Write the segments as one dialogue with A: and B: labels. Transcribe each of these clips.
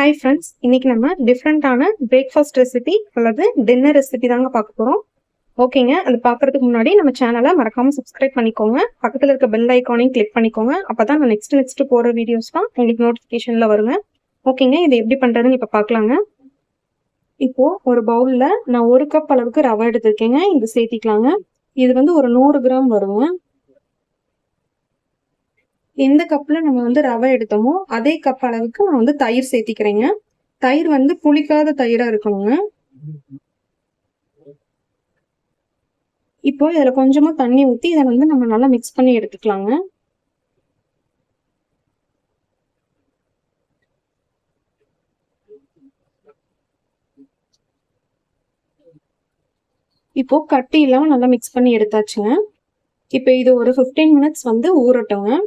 A: Hi friends, இன்னைக்கு நம்ம டிஃப்ரெண்ட்டான பிரேக்ஃபாஸ்ட் ரெசிபி அல்லது டின்னர் ரெசிபி தாங்க பார்க்க போகிறோம். ஓகேங்க, அது பார்க்குறதுக்கு முன்னாடி நம்ம சேனலை மறக்காமல் சப்ஸ்கிரைப் பண்ணிக்கோங்க. பக்கத்தில் இருக்க பெல் ஐக்கானையும் கிளிக் பண்ணிக்கோங்க. அப்போ தான் நான் நெக்ஸ்ட் போகிற வீடியோஸ்லாம் உங்களுக்கு நோட்டிஃபிகேஷனில் வருங்க. ஓகேங்க, இது எப்படி பண்ணுறதுன்னு இப்போ பார்க்கலாங்க. இப்போது ஒரு பவுலில் நான் 1 கப் அளவுக்கு ரவை எடுத்திருக்கேங்க. இது சேர்த்திக்கலாங்க. இது வந்து ஒரு 100 கிராம் வருங்க. எந்த கப்பில் நம்ம வந்து ரவை எடுத்தோமோ அதே கப் அளவுக்கு நான் வந்து தயிர் சேர்த்திக்கிறேங்க. தயிர் வந்து புளிக்காத தயிராக இருக்கணுங்க. இப்போ இதில் கொஞ்சமாக தண்ணி ஊற்றி இதை வந்து நம்ம நல்லா மிக்ஸ் பண்ணி எடுத்துக்கலாங்க. இப்போ கட்டி இல்லாமல் நல்லா மிக்ஸ் பண்ணி எடுத்தாச்சுங்க. இப்போ இது ஒரு 15 மினிட்ஸ் வந்து ஊறட்டுங்க.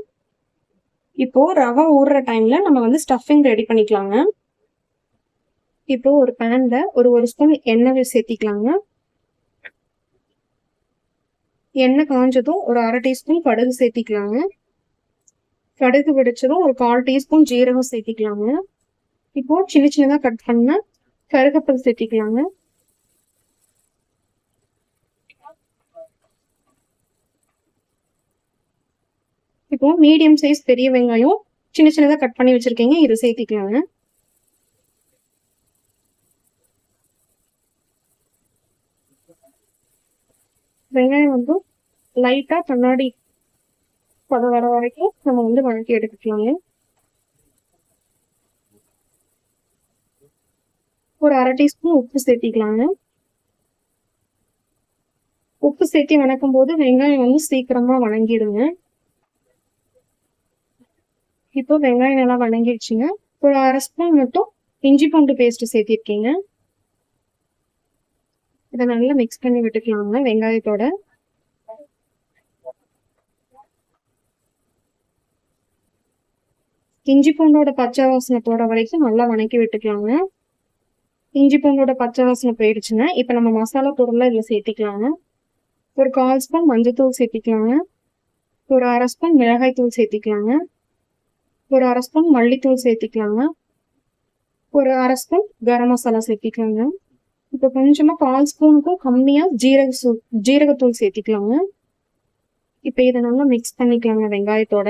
A: இப்போ ரவை ஊறுற டைம்ல நம்ம வந்து ஸ்டஃபிங் ரெடி பண்ணிக்கலாங்க. இப்போ ஒரு பேன்ல ஒரு ஸ்பூன் எண்ணெய் சேர்த்திக்கலாங்க. எண்ணெய் காஞ்சதும் ஒரு 1/2 டீஸ்பூன் கடுகு சேர்த்திக்கலாங்க. கடுகு வெடிச்சதும் ஒரு 1/4 டீஸ்பூன் ஜீரகம் சேர்த்திக்கலாங்க. இப்போ சின்னதாக கட் பண்ண கருவேப்பிலை சேர்த்திக்கலாங்க. இப்போ மீடியம் சைஸ் பெரிய வெங்காயம் சின்னதாக கட் பண்ணி வச்சிருக்கீங்க, இதை சேர்த்திக்கலாங்க. வெங்காயம் வந்து லைட்டா கண்ணாடி பதம் வர வரைக்கும் நம்ம வந்து வதக்கி எடுத்துக்கலாங்க. ஒரு 1/2 டீஸ்பூன் உப்பு சேர்த்திக்கலாங்க. உப்பு சேர்த்தி வதக்கும் போது வெங்காயம் வந்து சீக்கிரமா வதங்கிடுங்க. இப்போ வெங்காயம் நல்லா வதங்கிடுச்சுங்க. ஒரு 1/2 ஸ்பூன் மட்டும் இஞ்சி பூண்டு பேஸ்ட் சேர்த்திருக்கீங்க. இதை நல்லா மிக்ஸ் பண்ணி விட்டுக்கலாங்க வெங்காயத்தோட. இஞ்சி பூண்டோட பச்சை வாசனை போட வரைக்கும் நல்லா வதக்கி விட்டுக்கலாங்க. இஞ்சி பூண்டோட பச்சை வாசனை போயிடுச்சுங்க. இப்போ நம்ம மசாலா பொருளை இதில் சேர்த்திக்கலாங்க. ஒரு 1/4 ஸ்பூன் மஞ்சத்தூள் சேர்த்திக்கலாங்க. ஒரு 1/2 ஸ்பூன் மிளகாய் தூள் சேர்த்திக்கலாங்க. ஒரு 1/2 ஸ்பூன் மல்லித்தூள் சேர்த்திக்கலாங்க. ஒரு 1/2 ஸ்பூன் கரம் மசாலா சேர்த்திக்கலாங்க. இப்போ கொஞ்சமாக 1/4 ஸ்பூனுக்கும் கம்மியாக ஜீரகத்தூள் சேர்த்திக்கலாங்க. இப்போ இதை நல்லா மிக்ஸ் பண்ணிக்கலாங்க வெங்காயத்தோட.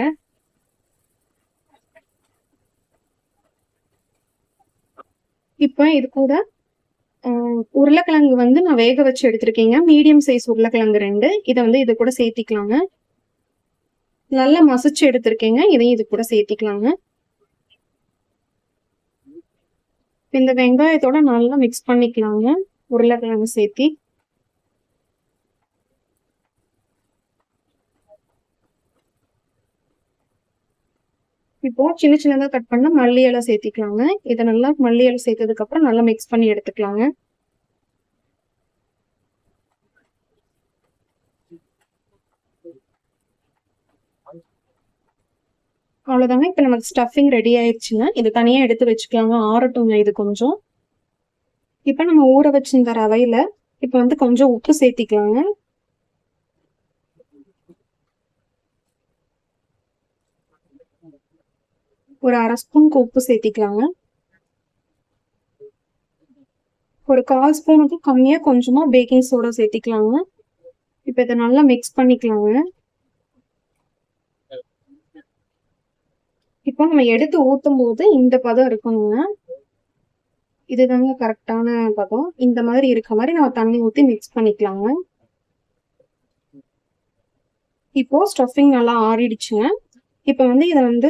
A: இப்போ இது கூட உருளைக்கிழங்கு வந்து நான் வேக வச்சு எடுத்திருக்கேங்க. மீடியம் சைஸ் உருளைக்கிழங்கு 2. இதை வந்து இது கூட சேர்த்திக்கலாங்க. நல்லா மசிச்சு எடுத்திருக்கேங்க. இதையும் இது கூட சேர்த்திக்கலாங்க. இந்த வெங்காயத்தோட நல்லா மிக்ஸ் பண்ணிக்கலாங்க உருளைக்கிழங்கு சேர்த்தி. இப்போ சின்னதாக கட் பண்ண மல்லி இலை சேர்த்திக்கலாங்க. இதை நல்லா மல்லி இலை சேர்த்ததுக்கு அப்புறம் நல்லா மிக்ஸ் பண்ணி எடுத்துக்கலாங்க. அவ்வளோதாங்க. இப்போ நமக்கு ஸ்டஃபிங் ரெடி ஆயிடுச்சுங்க. இது தனியாக எடுத்து வச்சுக்கலாங்க. ஆறட்டுங்க இது கொஞ்சம். இப்போ நம்ம ஊற வச்சிருந்த ரவையில இப்போ வந்து கொஞ்சம் உப்பு சேர்த்திக்கலாங்க. ஒரு 1/2 ஸ்பூனுக்கு உப்பு சேர்த்திக்கலாங்க. ஒரு 1/4 ஸ்பூனுக்கு கம்மியாக கொஞ்சமாக பேக்கிங் சோடா சேர்த்திக்கலாங்க. இப்போ இதை நல்லா மிக்ஸ் பண்ணிக்கலாங்க. இப்போ நம்ம எடுத்து ஊற்றும் போது இந்த பதம் இருக்கணுங்க. இதுதாங்க கரெக்டான பதம். இந்த மாதிரி இருக்க மாதிரி நம்ம தண்ணி ஊற்றி மிக்ஸ் பண்ணிக்கலாங்க. இப்போ ஸ்டஃபிங் நல்லா ஆறிடுச்சுங்க. இப்போ வந்து இதை வந்து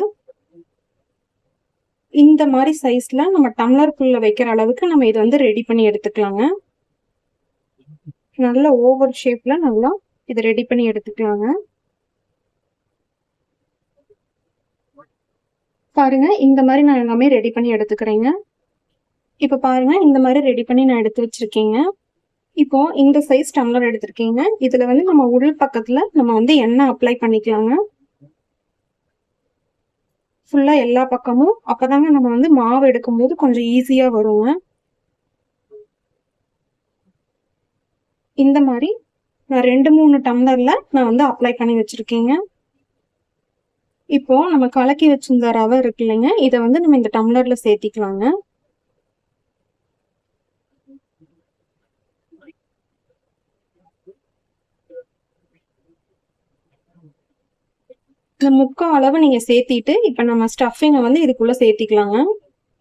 A: இந்த மாதிரி சைஸ்ல நம்ம டம்ளருக்குள்ள வைக்கிற அளவுக்கு நம்ம இதை வந்து ரெடி பண்ணி எடுத்துக்கலாங்க. நல்ல ஓவல் ஷேப்ல நல்லா இதை ரெடி பண்ணி எடுத்துக்கலாங்க. பாருங்க, இந்த மாதிரி நான் எல்லாமே ரெடி பண்ணி எடுத்துக்கிறேங்க. இப்போ பாருங்க, இந்த மாதிரி ரெடி பண்ணி நான் எடுத்து வச்சிருக்கேங்க. இப்போ இந்த சைஸ் டம்ளர் எடுத்திருக்கீங்க. இதுல வந்து நம்ம உள் பக்கத்துல நம்ம வந்து எண்ணெய் அப்ளை பண்ணிக்கலாங்க. ஃபுல்லா எல்லா பக்கமும். அப்பதாங்க நம்ம வந்து மாவு எடுக்கும்போது கொஞ்சம் ஈஸியா வருங்க. இந்த மாதிரி நான் 2-3 டம்ளர்ல நான் வந்து அப்ளை பண்ணி வச்சிருக்கேங்க. இப்போ நம்ம கலக்கி வச்சிருந்த ரவை இருக்கு இல்லைங்க, இதை வந்து நம்ம இந்த டம்ளர்ல சேர்த்திக்கலாங்க. இந்த முக்கால் அளவு நீங்க சேர்த்திட்டு இப்ப நம்ம ஸ்டஃபிங்க வந்து இதுக்குள்ள சேர்த்திக்கலாங்க.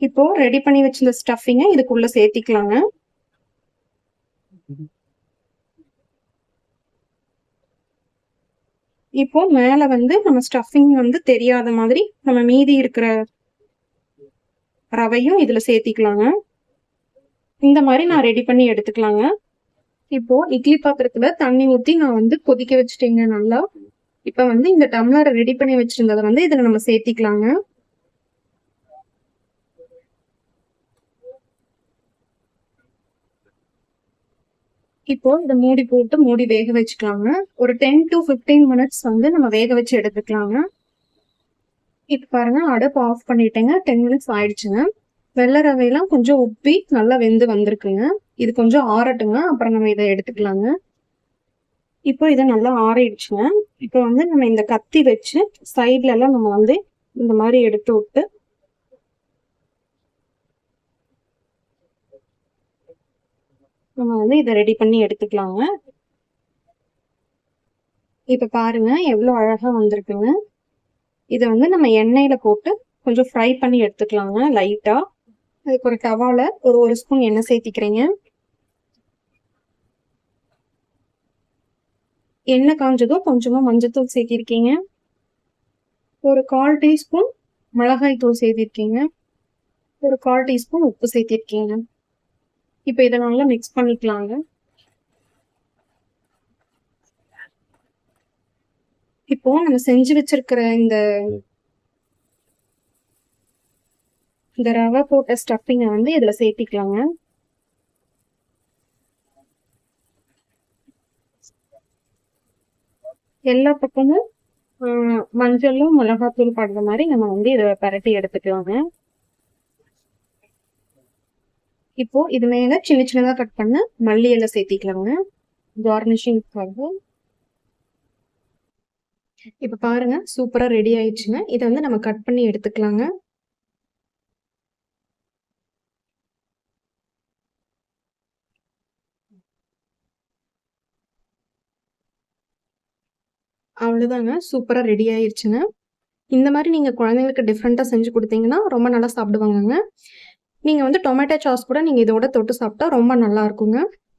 A: இப்போ ரெடி பண்ணி வச்சிருந்த ஸ்டஃபிங்க இதுக்குள்ள சேர்த்திக்கலாங்க. இப்போ மேல வந்து நம்ம ஸ்டஃபிங் வந்து தெரியாத மாதிரி நம்ம மீதி இருக்கிற ரவையும் இதுல சேர்த்திக்கலாங்க. இந்த மாதிரி நான் ரெடி பண்ணி எடுத்துக்கலாங்க. இப்போ இட்லி பாத்திரத்துல தண்ணி ஊத்தி நான் வந்து கொதிக்க வச்சுட்டேங்க நல்லா. இப்ப வந்து இந்த டம்ளரை ரெடி பண்ணி வச்சிருந்ததை வந்து இதுல நம்ம சேர்த்திக்கலாங்க. இப்போ இதை மூடி போட்டு மூடி வேக வச்சுக்கலாங்க. ஒரு 10 to 15 மினிட்ஸ் வந்து நம்ம வேக வச்சு எடுத்துக்கலாங்க. இப்ப பாருங்க அடுப்பு ஆஃப் பண்ணிட்டேங்க. 10 மினிட்ஸ் ஆயிடுச்சுங்க. வெள்ளை ரவையெல்லாம் கொஞ்சம் உப்பி நல்லா வெந்து வந்திருக்குங்க. இது கொஞ்சம் ஆறட்டுங்க. அப்புறம் நம்ம இதை எடுத்துக்கலாங்க. இப்போ இதை நல்லா ஆறிடுச்சுங்க. இப்போ வந்து நம்ம இந்த கத்தி வச்சு சைட்ல எல்லாம் நம்ம வந்து இந்த மாதிரி எடுத்து விட்டு நம்ம வந்து இதை ரெடி பண்ணி எடுத்துக்கலாங்க. இப்ப பாருங்க எவ்வளவு அழகா வந்திருக்குங்க. இதை வந்து நம்ம எண்ணெயில போட்டு கொஞ்சம் ஃப்ரை பண்ணி எடுத்துக்கலாங்க லைட்டா. அதுக்கு ஒரு தவால ஒரு ஸ்பூன் எண்ணெய் சேர்த்திக்கிறீங்க. எண்ணெய் காஞ்சதும் கொஞ்சமா மஞ்சத்தூள் சேர்த்திருக்கீங்க. ஒரு 1/4 டீஸ்பூன் மிளகாய் தூள் சேர்த்திருக்கீங்க. ஒரு 1/4 டீஸ்பூன் உப்பு சேர்த்திருக்கீங்க. இப்ப இதை நல்லா மிக்ஸ் பண்ணிக்கலாங்க. இப்போ நம்ம செஞ்சு வச்சிருக்கிற இந்த ரவை போட்ட ஸ்டஃபிங்கை வந்து இதுல சேர்த்திக்கலாங்க. எல்லா பக்கமும் மஞ்சளும் மிளகாத்தூள் படுற மாதிரி நம்ம வந்து இதை பரட்டி எடுத்துக்கலாங்க. இப்போ இது மேல சின்ன சின்னதா கட் பண்ண மல்லி இலை சேர்த்திக்கலாங்க கார்னிஷிங்காக. இப்ப பாருங்க சூப்பரா ரெடி ஆயிடுச்சுங்க. இதை வந்து நம்ம கட் பண்ணி எடுத்துக்கலாங்க. அவ்வளவுதாங்க, சூப்பரா ரெடி ஆயிடுச்சுங்க. இந்த மாதிரி நீங்க குழந்தைங்களுக்கு டிஃப்ரெண்டா செஞ்சு கொடுத்தீங்கன்னா ரொம்ப நல்லா சாப்பிடுவாங்கங்க. நீங்க வந்து டொமேட்டோ சாஸ் கூட நீங்க இதோட தொட்டு சாப்பிட்டா ரொம்ப நல்லா இருக்குங்க.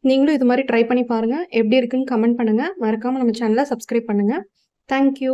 A: நீங்களும் இது மாதிரி ட்ரை பண்ணி பாருங்க. எப்படி இருக்குன்னு கமெண்ட் பண்ணுங்க. மறக்காம நம்ம சேனலை சப்ஸ்கிரைப் பண்ணுங்க. தேங்க்யூ.